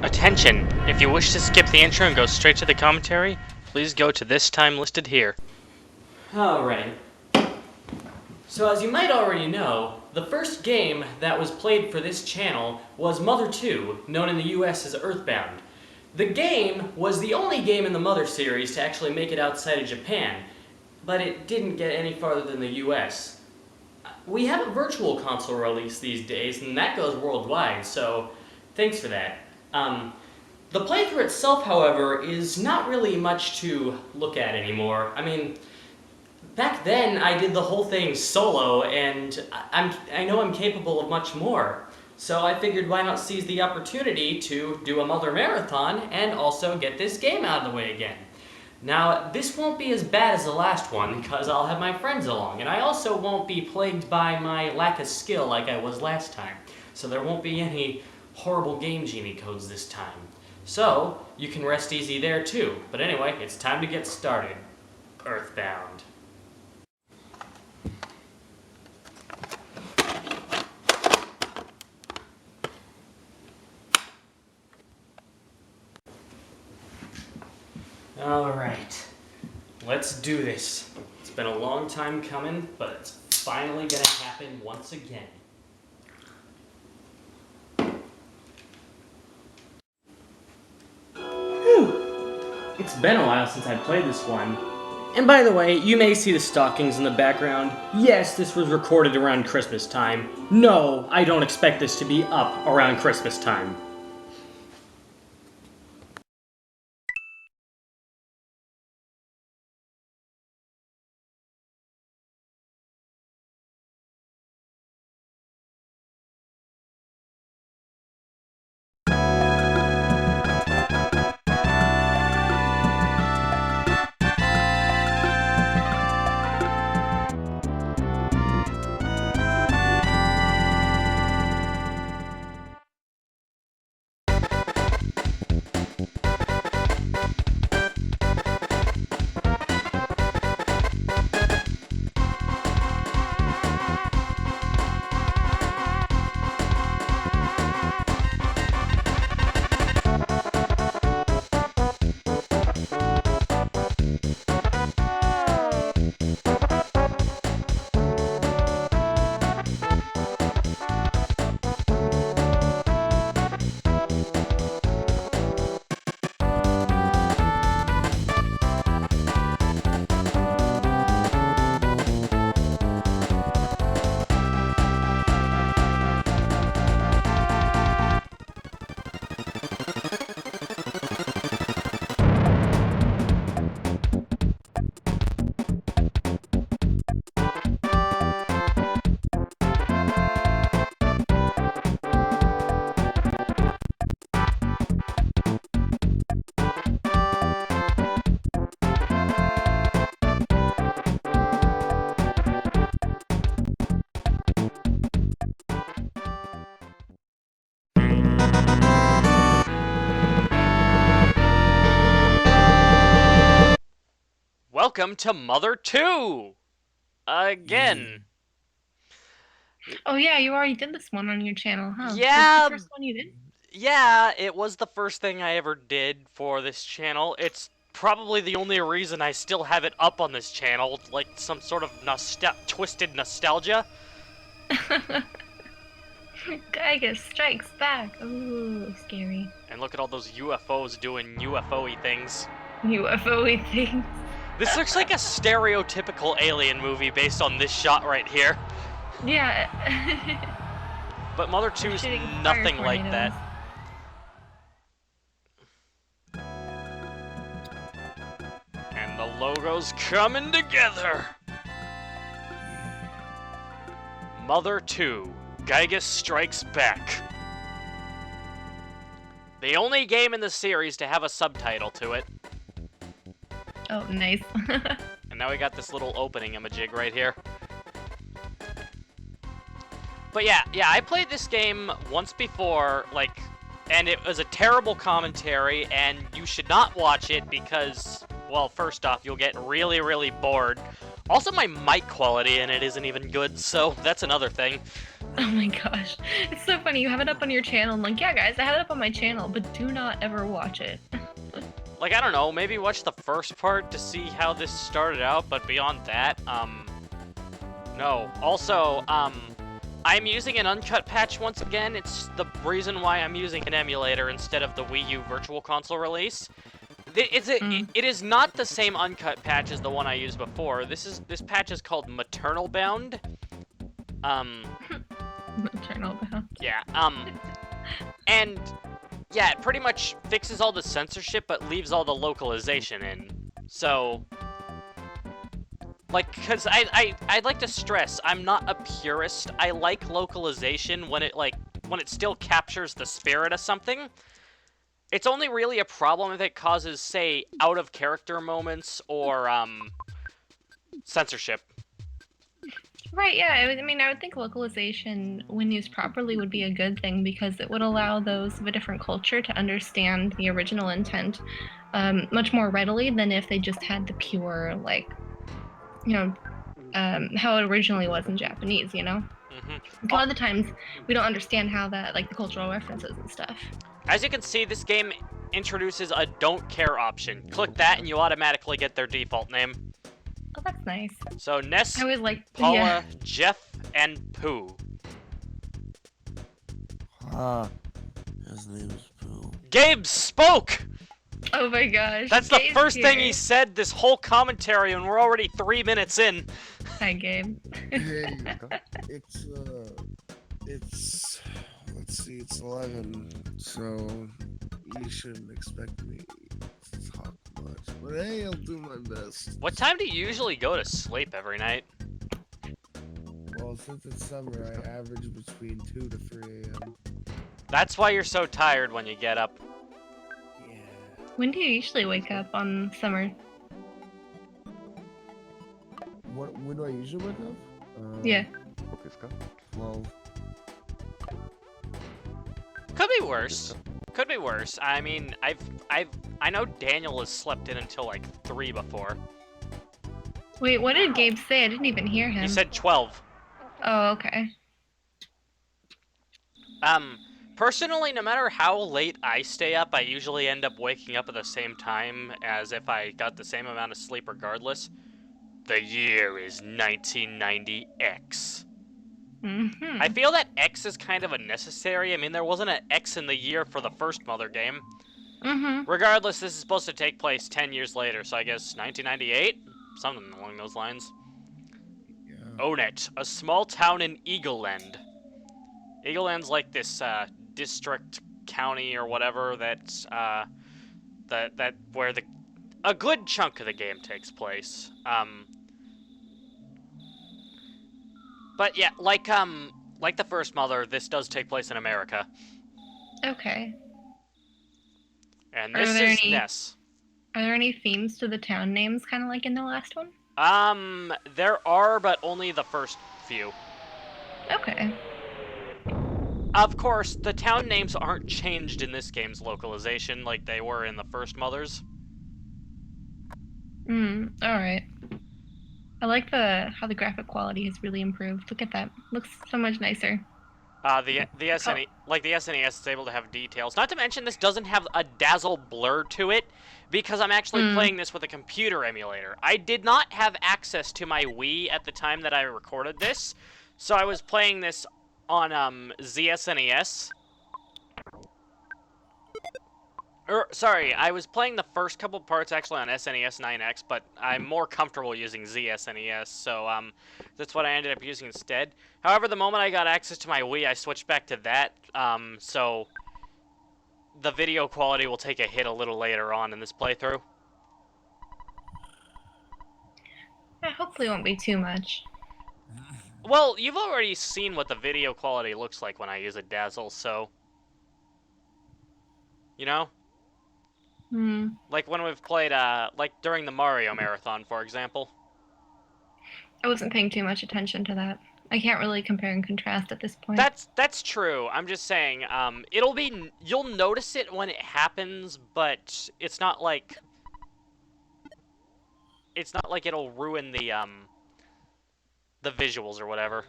Attention! If you wish to skip the intro and go straight to the commentary, please go to this time listed here. Alright. So as you might already know, the first game that was played for this channel was Mother 2, known in the US as Earthbound. The game was the only game in the Mother series to actually make it outside of Japan, but it didn't get any farther than the US. We have a virtual console release these days, and that goes worldwide, so thanks for that. The playthrough itself, however, is not really much to look at anymore. I mean, back then I did the whole thing solo, and I know I'm capable of much more. So I figured why not seize the opportunity to do a Mother Marathon and also get this game out of the way again. Now, this won't be as bad as the last one, because I'll have my friends along, and I also won't be plagued by my lack of skill like I was last time. So there won't be any horrible Game Genie codes this time. So, you can rest easy there too. But anyway, it's time to get started. Earthbound. Alright, let's do this. It's been a long time coming, but it's finally gonna happen once again. It's been a while since I played this one. And by the way, you may see the stockings in the background. Yes, this was recorded around Christmas time. No, I don't expect this to be up around Christmas time. Welcome to Mother 2! Again. Oh yeah, you already did this one on your channel, huh? Yeah. Was the first one you did? Yeah, it was the first thing I ever did for this channel. It's probably the only reason I still have it up on this channel, like some sort of twisted nostalgia. Giygas strikes back. Ooh, scary. And look at all those UFOs doing UFO-y things. UFO-y things. This looks like a stereotypical alien movie based on this shot right here. Yeah. But Mother 2's nothing like that. And the logo's coming together. Mother 2, Giygas Strikes Back. The only game in the series to have a subtitle to it. Oh, nice. And now we got this little opening imajig right here. But yeah, I played this game once before, like, and it was a terrible commentary, and you should not watch it because, well, first off, you'll get really, really bored. Also, my mic quality in it isn't even good, so that's another thing. Oh my gosh. It's so funny. You have it up on your channel. I'm like, yeah, guys, I have it up on my channel, but do not ever watch it. Like, I don't know, maybe watch the first part to see how this started out, but beyond that, no. Also, I'm using an uncut patch once again. It's the reason why I'm using an emulator instead of the Wii U Virtual Console release. It is not the same uncut patch as the one I used before. This patch is called MaternalBound. MaternalBound. Yeah, and yeah, it pretty much fixes all the censorship but leaves all the localization in. So, like, cause I'd like to stress, I'm not a purist. I like localization when it still captures the spirit of something. It's only really a problem if it causes, say, out-of-character moments or, censorship. Right, yeah. I mean, I would think localization, when used properly, would be a good thing because it would allow those of a different culture to understand the original intent much more readily than if they just had the pure, like, how it originally was in Japanese, you know? Mm-hmm. A lot of the times, we don't understand how that, like, the cultural references and stuff. As you can see, this game introduces a don't care option. Click that and you automatically get their default name. Oh, that's nice. So Ness, I always like Paula, yeah. Jeff, and Pooh. His name is Pooh. Gabe spoke! Oh my gosh. That's the Gabe's first thing here. he said this whole commentary, and we're already 3 minutes in. Hi, Gabe. Hey, let's see, it's 11, so you shouldn't expect me to talk much. But hey, I'll do my best. What time do you usually go to sleep every night? Well, since it's summer, I average between 2 to 3 a.m. That's why you're so tired when you get up. Yeah. When do you usually wake up on summer? When do I usually wake up? Yeah. 12. Could be worse. Could be worse. I mean, I know Daniel has slept in until like 3 before. Wait, what did Gabe say? I didn't even hear him. He said 12. Oh, okay. Personally, no matter how late I stay up, I usually end up waking up at the same time as if I got the same amount of sleep regardless. The year is 1990X. Mm-hmm. I feel that X is kind of unnecessary. I mean, there wasn't an X in the year for the first Mother game. Mm-hmm. Regardless, this is supposed to take place 10 years later, so I guess 1998? Something along those lines. Yeah. Onet, a small town in Eagleland. Eagleland's like this, district, county, or whatever that's, where a good chunk of the game takes place. But yeah, like the first Mother, this does take place in America. Okay. And this is Ness. Are there any themes to the town names, kind of like in the last one? There are, but only the first few. Okay. Of course, the town names aren't changed in this game's localization like they were in the first Mothers. Alright. I like how the graphic quality has really improved. Look at that. Looks so much nicer. The SNES is able to have details. Not to mention, this doesn't have a dazzle blur to it, because I'm actually playing this with a computer emulator. I did not have access to my Wii at the time that I recorded this, so I was playing this on ZSNES. Sorry, I was playing the first couple parts actually on SNES 9X, but I'm more comfortable using ZSNES, so that's what I ended up using instead. However, the moment I got access to my Wii, I switched back to that, so the video quality will take a hit a little later on in this playthrough. Yeah, hopefully it won't be too much. Well, you've already seen what the video quality looks like when I use a dazzle, so... You know? Like when we've played, like during the Mario Marathon, for example. I wasn't paying too much attention to that. I can't really compare and contrast at this point. That's true. I'm just saying, you'll notice it when it happens, but it's not like it'll ruin the visuals or whatever.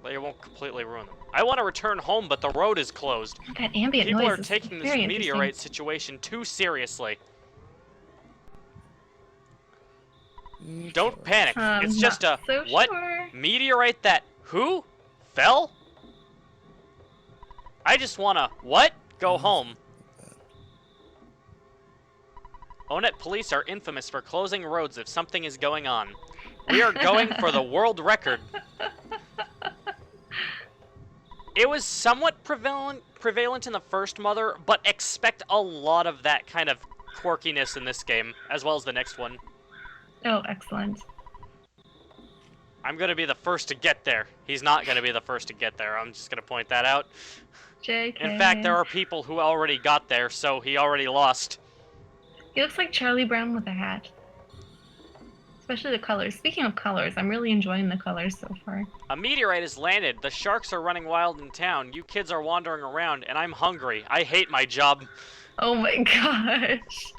But it won't completely ruin them. I want to return home, but the road is closed. That ambient People noise are is taking this very meteorite interesting. situation too seriously. Don't panic. It's just a Not so what? sure. Meteorite that who? Fell? I just wanna what? Go home. Onet police are infamous for closing roads if something is going on. We are going for the world record. It was somewhat prevalent in the first Mother, but expect a lot of that kind of quirkiness in this game, as well as the next one. Oh, excellent. I'm gonna be the first to get there. He's not gonna be the first to get there. I'm just gonna point that out. JK. In fact, there are people who already got there, so he already lost. He looks like Charlie Brown with a hat. Especially the colors. Speaking of colors, I'm really enjoying the colors so far. A meteorite has landed. The sharks are running wild in town. You kids are wandering around, and I'm hungry. I hate my job. Oh my gosh.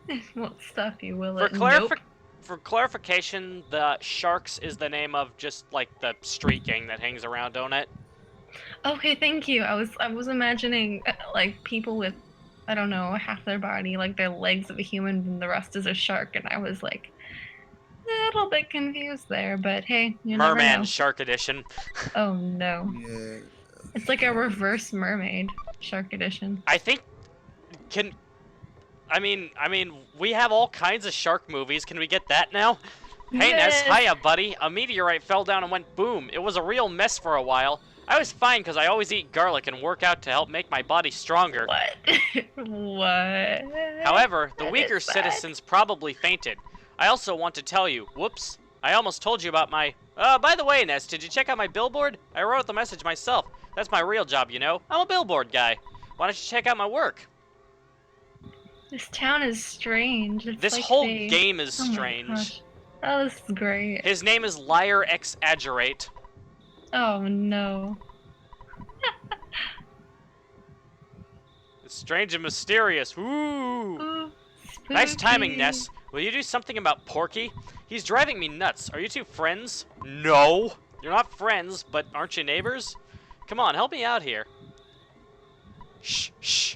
It won't stop you, will it? Nope. For clarification, the Sharks is the name of just like the street gang that hangs around on it. Okay, thank you. I was imagining like people with, I don't know, half their body, like their legs of a human, and the rest is a shark, and I was like a little bit confused there. But hey, you never know. Merman Shark Edition. Oh no. Yeah. It's like a reverse mermaid shark edition. I think I mean, we have all kinds of shark movies. Can we get that now? Hey, Yes. Ness, hiya, buddy. A meteorite fell down and went boom. It was a real mess for a while. I was fine because I always eat garlic and work out to help make my body stronger. What? What? However, the That weaker is bad. citizens probably fainted. I also want to tell you, whoops, I almost told you about my... by the way, Ness, did you check out my billboard? I wrote the message myself. That's my real job, you know. I'm a billboard guy. Why don't you check out my work? This town is strange. It's This like whole they- game is Oh my strange. gosh. Oh, this is great. His name is Liar Exaggerate. Oh no. It's strange and mysterious. Ooh. Ooh, Nice timing, spooky. Ness. Will you do something about Porky? He's driving me nuts. Are you two friends? No. You're not friends, but aren't you neighbors? Come on, help me out here. Shh, shh.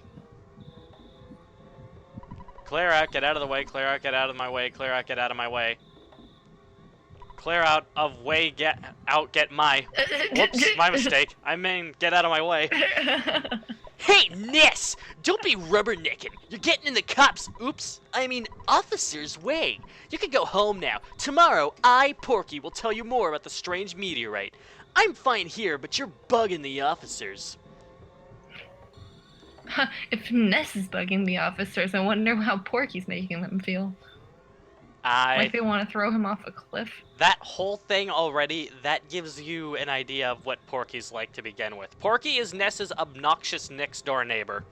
Clear out, get out of the way, clear out, get out of my way, clear out, get out of my way. Clear out of way, get out, get my. Whoops, my mistake. I mean, get out of my way. Hey, Ness! Don't be rubbernecking. You're getting in the cops' officer's way. You can go home now. Tomorrow, I, Porky, will tell you more about the strange meteorite. I'm fine here, but you're bugging the officers. If Ness is bugging the officers, I wonder how Porky's making them feel. Like they want to throw him off a cliff. That whole thing already, that gives you an idea of what Porky's like to begin with. Porky is Ness's obnoxious next-door neighbor.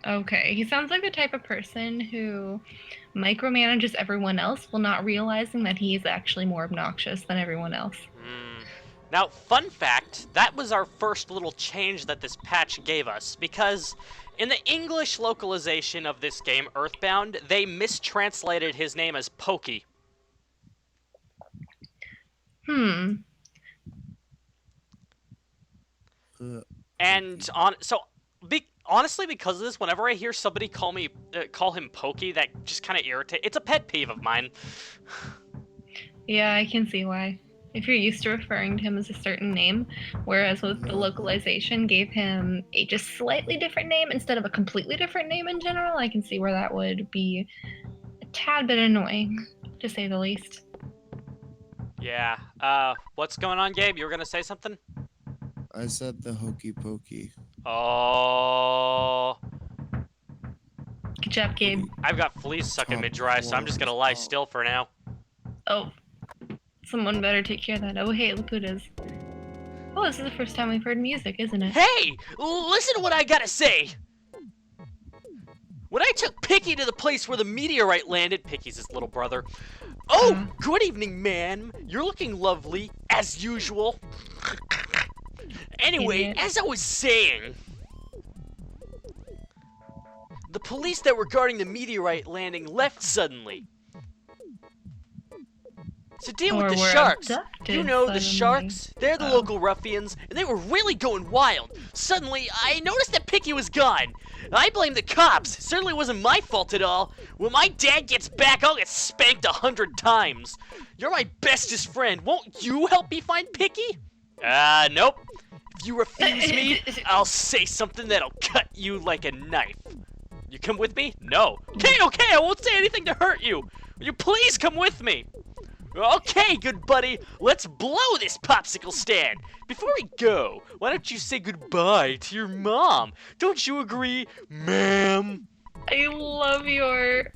Okay, he sounds like the type of person who micromanages everyone else while not realizing that he's actually more obnoxious than everyone else. Now, fun fact, that was our first little change that this patch gave us, because in the English localization of this game, Earthbound, they mistranslated his name as Pokey. Hmm. And honestly, because of this, whenever I hear somebody call him Pokey, that just kind of irritates. It's a pet peeve of mine. Yeah, I can see why. If you're used to referring to him as a certain name, whereas with the localization gave him a just slightly different name instead of a completely different name in general, I can see where that would be a tad bit annoying, to say the least. Yeah. What's going on, Gabe? You were gonna say something? I said the hokey pokey. Oh. Good job, Gabe. I've got fleas sucking me dry, so I'm just gonna lie still for now. Oh. Someone better take care of that. Oh, hey, look who it is. Oh, this is the first time we've heard music, isn't it? Hey! Listen to what I gotta say! When I took Picky to the place where the meteorite landed, Picky's his little brother. Oh, good evening, ma'am. You're looking lovely, as usual. Anyway, Idiot. as I was saying, the police that were guarding the meteorite landing left suddenly. to deal with Or the were sharks. abducted You know, the suddenly. sharks, they're the Oh. local ruffians, and they were really going wild. Suddenly, I noticed that Picky was gone. I blame the cops. It certainly wasn't my fault at all. When my dad gets back, I'll get spanked 100 times. You're my bestest friend. Won't you help me find Picky? Nope. If you refuse me, I'll say something that'll cut you like a knife. You come with me? No. Okay, I won't say anything to hurt you. Will you please come with me? Okay, good buddy. Let's blow this popsicle stand. Before we go, why don't you say goodbye to your mom? Don't you agree, ma'am? I love your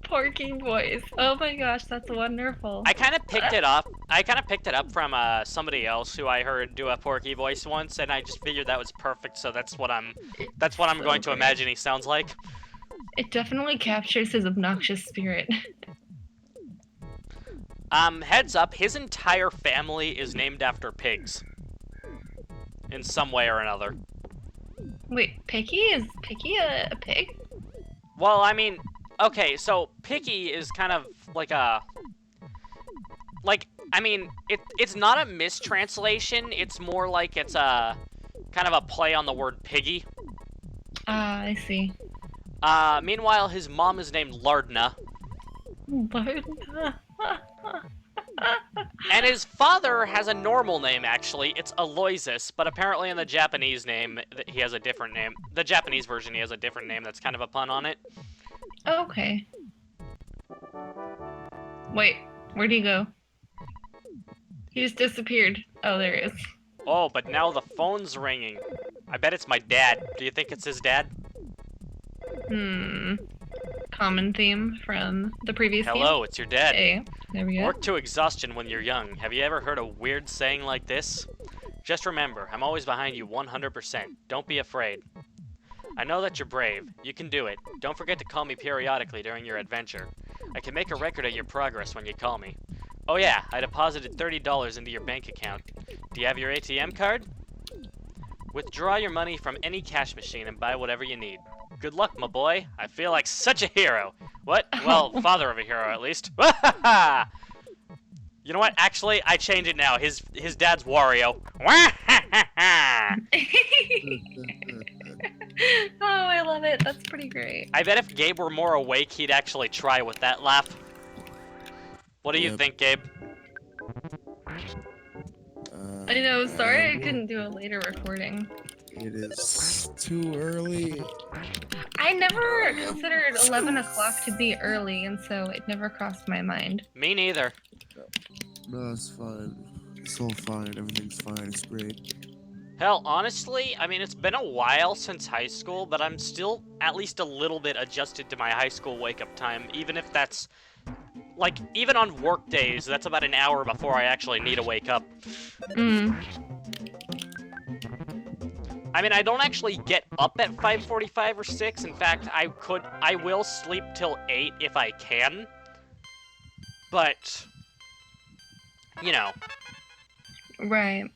Porky voice. Oh my gosh, that's wonderful. I kind of picked it up. I kind of picked it up from somebody else who I heard do a Porky voice once, and I just figured that was perfect. So that's what I'm going to imagine he sounds like. It definitely captures his obnoxious spirit. Heads up, his entire family is named after pigs. In some way or another. Wait, Picky? Is Picky a pig? Well, I mean, okay, so Picky is kind of like a... I mean, it's not a mistranslation, it's more like it's a... kind of a play on the word piggy. Ah, I see. Meanwhile, his mom is named Lardna. And his father has a normal name, actually. It's Aloysius, but apparently in the Japanese name, he has a different name. The Japanese version, he has a different name that's kind of a pun on it. Okay. Wait, where'd he go? He just disappeared. Oh, there he is. Oh, but now the phone's ringing. I bet it's my dad. Do you think it's his dad? Common theme from the previous game. Hello, it's your dad. Hey, there we go. Work to exhaustion when you're young. Have you ever heard a weird saying like this? Just remember, I'm always behind you 100%. Don't be afraid. I know that you're brave. You can do it. Don't forget to call me periodically during your adventure. I can make a record of your progress when you call me. Oh yeah, I deposited $30 into your bank account. Do you have your ATM card? Withdraw your money from any cash machine and buy whatever you need. Good luck, my boy. I feel like such a hero. What? Well, father of a hero, at least. You know what? Actually, I change it now. His dad's Wario. Oh, I love it. That's pretty great. I bet if Gabe were more awake, he'd actually try with that laugh. What do you think, Gabe? I know, sorry I couldn't do a later recording. It is too early. I never considered 11 o'clock to be early, and so it never crossed my mind. Me neither. No, it's fine. It's all fine. Everything's fine. It's great. Hell, honestly, I mean, it's been a while since high school, but I'm still at least a little bit adjusted to my high school wake-up time, even if that's... like, even on work days, that's about an hour before I actually need to wake up. I mean, I don't actually get up at 5:45 or 6. In fact, I will sleep till 8 if I can. But, you know. Right.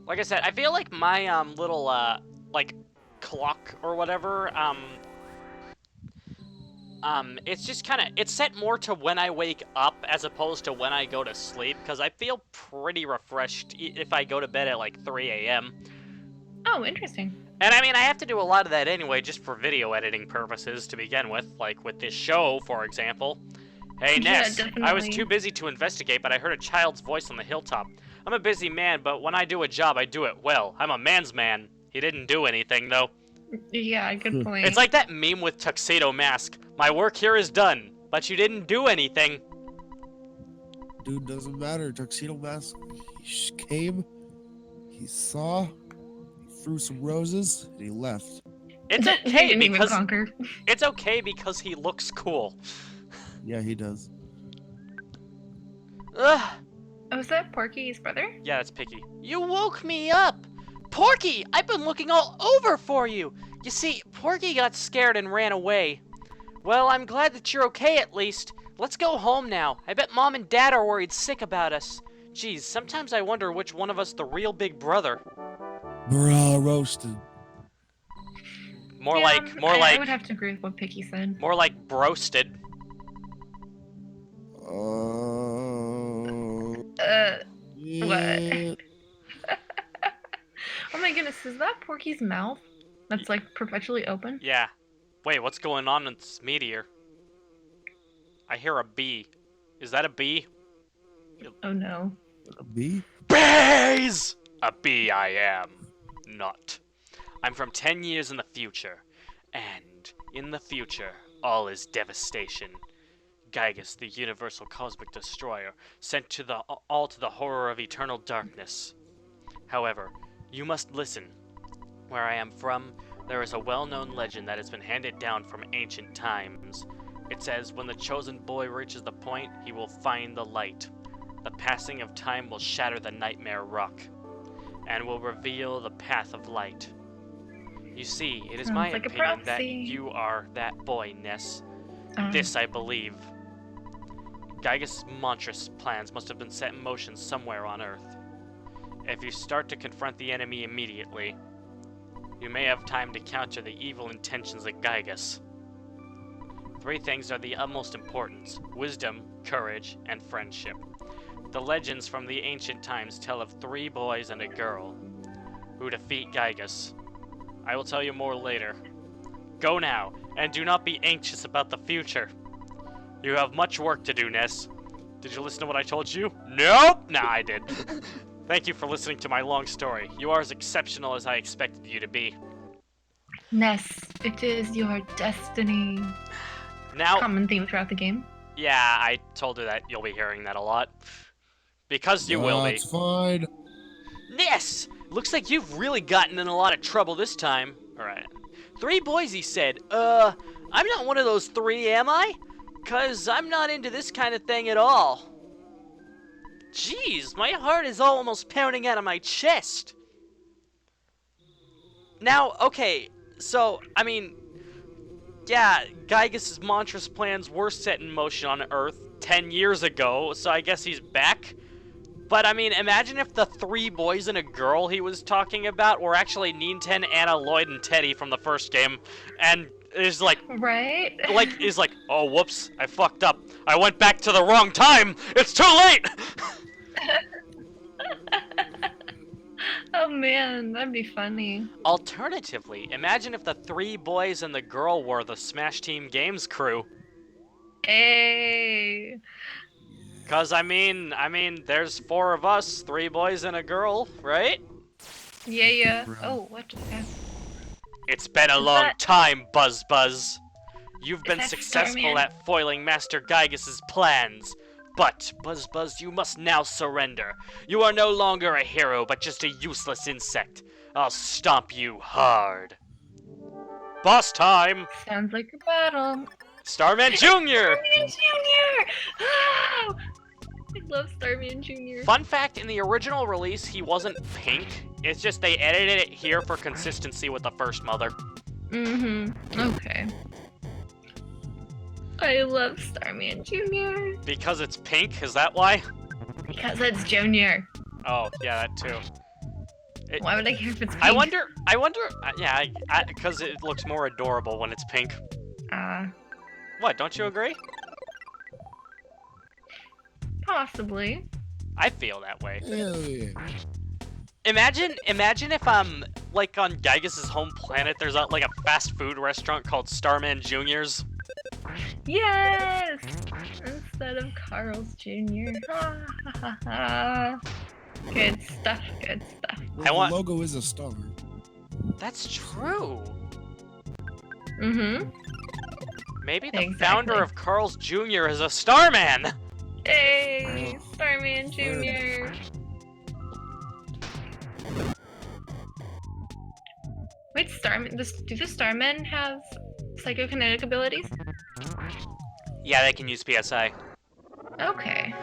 Like I said, I feel like my, little, like, clock or whatever, it's just kind of, it's set more to when I wake up as opposed to when I go to sleep, because I feel pretty refreshed if I go to bed at like 3 a.m. Oh, interesting. And I mean, I have to do a lot of that anyway, just for video editing purposes to begin with, like with this show, for example. Hey, Ness, definitely. I was too busy to investigate, but I heard a child's voice on the hilltop. I'm a busy man, but when I do a job, I do it well. I'm a man's man. He didn't do anything, though. Yeah, good point. It's like that meme with Tuxedo Mask. My work here is done, but you didn't do anything. Dude, doesn't matter. Tuxedo Mask, he came, he saw, he threw some roses, and he left. It's He okay didn't even because conquer. it's okay because he looks cool. Yeah, he does. Ugh. Oh, is that Porky's brother? Yeah, that's Picky. You woke me up! Porky! I've been looking all over for you! You see, Porky got scared and ran away. Well, I'm glad that you're okay at least. Let's go home now. I bet Mom and Dad are worried sick about us. Geez, sometimes I wonder which one of us the real big brother. Bruh, roasted. More Yeah, like, I would have to agree with what Picky said. more like broasted. Yeah. Oh my goodness, is that Porky's mouth? That's like perpetually open? Yeah. Wait, what's going on in this meteor? I hear a bee. Is that a bee? Oh no. A bee? Bees! A bee I am. Not. I'm from 10 years in the future. And in the future, all is devastation. Giygas, the universal cosmic destroyer, sent to the all to the horror of eternal darkness. However, you must listen. Where I am from, there is a well-known legend that has been handed down from ancient times. It says, when the chosen boy reaches the point, he will find the light. The passing of time will shatter the nightmare rock, and will reveal the path of light. You see, it is Sounds my like a opinion that prophecy. you are that boy, Ness. This I believe. Giygas' monstrous plans must have been set in motion somewhere on Earth. If you start to confront the enemy immediately, you may have time to counter the evil intentions of Giygas. 3 things are the utmost importance: wisdom, courage, and friendship. The legends from the ancient times tell of 3 boys and a girl who defeat Giygas. I will tell you more later. Go now, and do not be anxious about the future. You have much work to do, Ness. Did you listen to what I told you? Nope! Nah, I did. Thank you for listening to my long story. You are as exceptional as I expected you to be. Ness, it is your destiny. Now, Common theme throughout the game. yeah, I told her that you'll be hearing that a lot. Because you will be. That's fine. Ness! Looks like you've really gotten in a lot of trouble this time. Alright. 3 boys, he said. I'm not one of those 3, am I? 'Cause I'm not into this kind of thing at all. Jeez, my heart is almost pounding out of my chest. Now, okay, so, I mean, yeah, Giygas' monstrous plans were set in motion on Earth 10 years ago, so I guess he's back. But, I mean, imagine if the 3 boys and a girl he was talking about were actually Ninten, Anna, Lloyd, and Teddy from the first game, and is like, Right? oh, whoops, I fucked up. I went back to the wrong time. It's too late. Oh man, that'd be funny. Alternatively, imagine if the 3 boys and the girl were the Smash Team Games crew. Hey. Cause I mean, there's 4 of us, 3 boys and a girl, right? Yeah. Bruh. Oh, what just happened? It's been a Is long that- time, Buzz. You've been that successful Starman? at foiling Master Giygas' plans. But, Buzz, you must now surrender. You are no longer a hero, but just a useless insect. I'll stomp you hard. Boss time! Sounds like a battle. Starman Jr.! Starman Jr. Oh, I love Starman Jr. Fun fact, in the original release, he wasn't pink. It's just they edited it here for consistency with the first mother. Okay. I love Starman Jr. Because it's pink, is that why? Because it's Junior. Oh, yeah, that too. Why would I care if it's pink? I wonder, yeah, because it looks more adorable when it's pink. What, don't you agree? Possibly. I feel that way. Hell yeah. Imagine if, like on Giygas' home planet, there's like a fast food restaurant called Starman Junior's. Yes! Instead of Carl's Jr. Good stuff, good stuff. Well, want- the logo is a star. That's true. Maybe the Exactly. founder of Carl's Jr. is a Starman! Hey, Starman Jr. Wait, Starman, do the Starmen have psychokinetic abilities? Yeah, they can use PSI. Okay.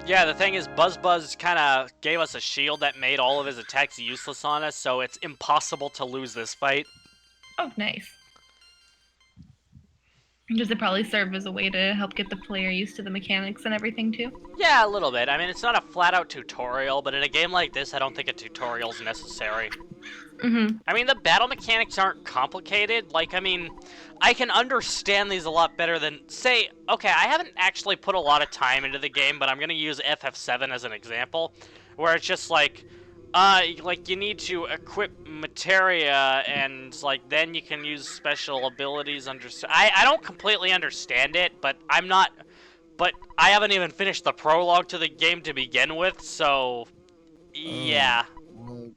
Yeah, the thing is, Buzz kinda gave us a shield that made all of his attacks useless on us, so it's impossible to lose this fight. Oh, nice. Does it probably serve as a way to help get the player used to the mechanics and everything too? Yeah, a little bit. I mean, it's not a flat-out tutorial, but in a game like this, I don't think a tutorial's necessary. Mm-hmm. I mean, the battle mechanics aren't complicated. Like, I mean, I can understand these a lot better than, say, okay, I haven't actually put a lot of time into the game, but I'm going to use FF7 as an example, where it's just like you need to equip materia, and, like, then you can use special abilities under... I don't completely understand it, but but I haven't even finished the prologue to the game to begin with, so... Yeah. Well,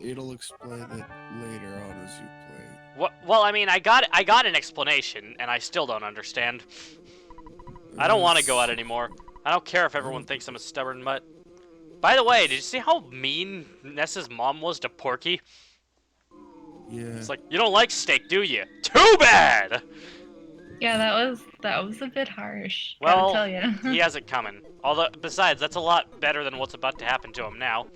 it'll explain it later on as you play. Well, I mean, I got an explanation, and I still don't understand. I don't want to go out anymore. I don't care if everyone thinks I'm a stubborn mutt. By the way, did you see how mean Ness's mom was to Porky? Yeah. It's like, you don't like steak, do you? Too bad! Yeah, that was a bit harsh. Well, gotta tell you. he has it coming. Although, besides, that's a lot better than what's about to happen to him now.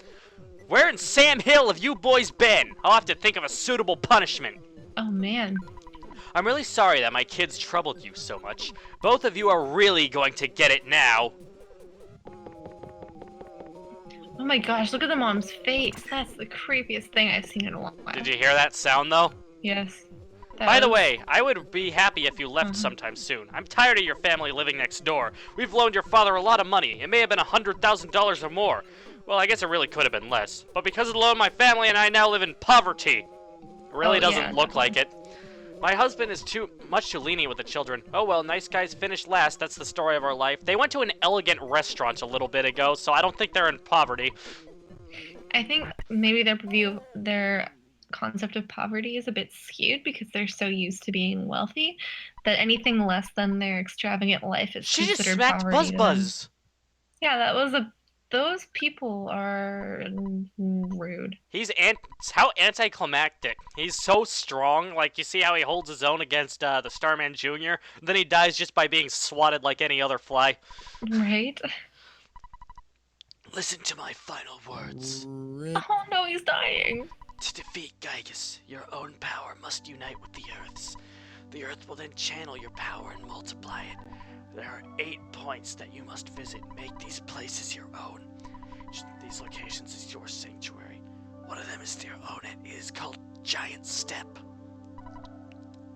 Where in Sam Hill have you boys been? I'll have to think of a suitable punishment. Oh man. I'm really sorry that my kids troubled you so much. Both of you are really going to get it now. Oh my gosh, look at the mom's face. That's the creepiest thing I've seen in a while. Did you hear that sound, though? Yes. By the way, I would be happy if you left sometime soon. I'm tired of your family living next door. We've loaned your father a lot of money. It may have been $100,000 or more. Well, I guess it really could have been less. But because of the loan, my family and I now live in poverty. It really doesn't look like it. My husband is much too lenient with the children. Oh well, nice guys finish last. That's the story of our life. They went to an elegant restaurant a little bit ago, so I don't think they're in poverty. I think maybe their concept of poverty is a bit skewed because they're so used to being wealthy that anything less than their extravagant life is She just considered smacked poverty to them. Buzz. Yeah, those people are rude. He's how anticlimactic. He's so strong. Like, you see how he holds his own against the Starman Jr.? Then he dies just by being swatted like any other fly. Right? Listen to my final words. Oh no, he's dying. To defeat Giygas, your own power must unite with the Earth's. The Earth will then channel your power and multiply it. There are 8 points that you must visit. Make these places your own. Each of these locations is your sanctuary. One of them is to own it. It is called Giant Step.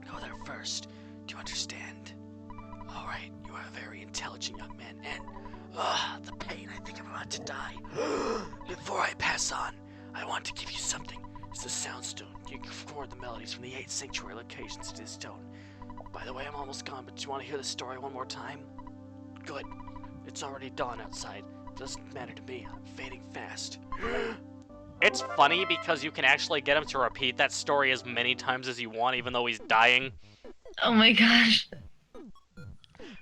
Go there first. Do you understand? Alright, you are a very intelligent young man, and the pain, I think I'm about to die. Before I pass on, I want to give you something. It's a sound stone. You can record the melodies from the 8 sanctuary locations to this stone. By the way, I'm almost gone, but do you want to hear the story one more time? Good. It's already dawn outside. Doesn't matter to me. I'm fading fast. It's funny because you can actually get him to repeat that story as many times as you want, even though he's dying. Oh my gosh.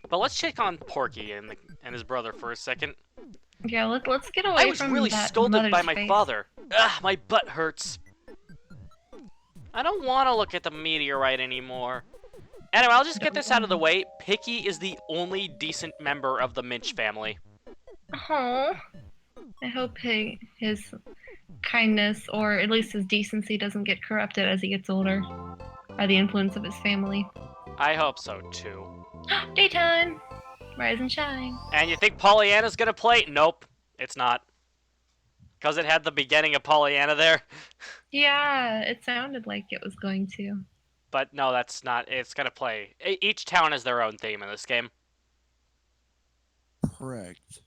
But let's check on Porky and his brother for a second. Yeah, let's get away from that. I was really scolded by my father. Ugh, my butt hurts. I don't want to look at the meteorite anymore. Anyway, I'll just get this out of the way. Picky is the only decent member of the Minch family. Oh, I hope his kindness, or at least his decency, doesn't get corrupted as he gets older by the influence of his family. I hope so, too. Daytime! Rise and shine. And you think Pollyanna's gonna play? Nope, it's not. Because it had the beginning of Pollyanna there. Yeah, it sounded like it was going to. But no, that's not. It's gonna play. Each town has their own theme in this game. Correct.